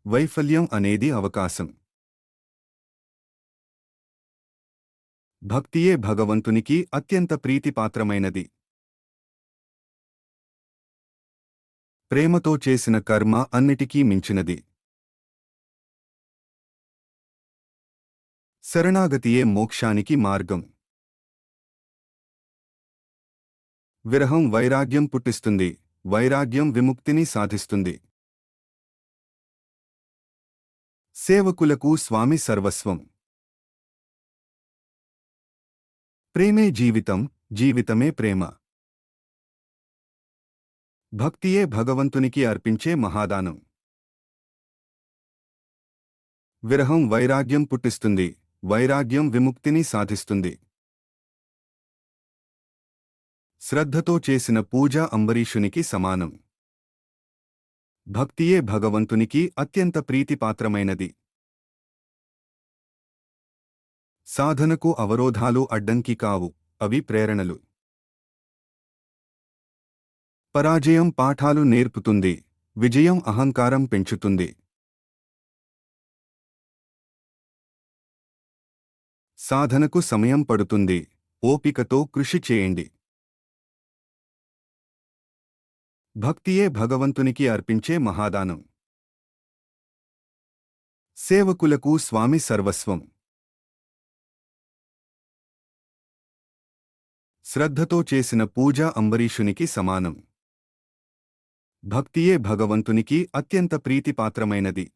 వైఫల్యం అనేది అవకాశం. భక్తియే భగవంతునికి అత్యంత ప్రీతిపాత్రమైనది. ప్రేమతో చేసిన కర్మ అన్నిటికీ మించినది. శరణాగతియే మోక్షానికి మార్గం. విరహం వైరాగ్యం పుట్టిస్తుంది, వైరాగ్యం విముక్తిని సాధిస్తుంది. సేవకులకు స్వామి సర్వస్వం. ప్రేమే జీవితం, జీవితమే ప్రేమ. భక్తియే భగవంతునికి అర్పించే మహాదానం. విరహం వైరాగ్యం పుట్టిస్తుంది, వైరాగ్యం విముక్తిని సాధిస్తుంది. శ్రద్ధతో చేసిన పూజ అంబరీషునికి సమానం. భక్తియే భగవంతునికి అత్యంత ప్రీతిపాత్రమైనది. సాధనకు అవరోధాలు అడ్డంకి కావు, అవి ప్రేరణలు. పరాజయం పాఠాలు నేర్పుతుంది, విజయం అహంకారం పెంచుతుంది. సాధనకు సమయం పడుతుంది, ఓపికతో కృషి చేయండి. భక్తియే భగవంతునికి అర్పించే మహాదానం. సేవకులకు స్వామి సర్వస్వం. శ్రద్ధతో చేసిన పూజ అంబరీషునికి సమానం. భక్తియే భగవంతునికి అత్యంత ప్రీతిపాత్రమైనది.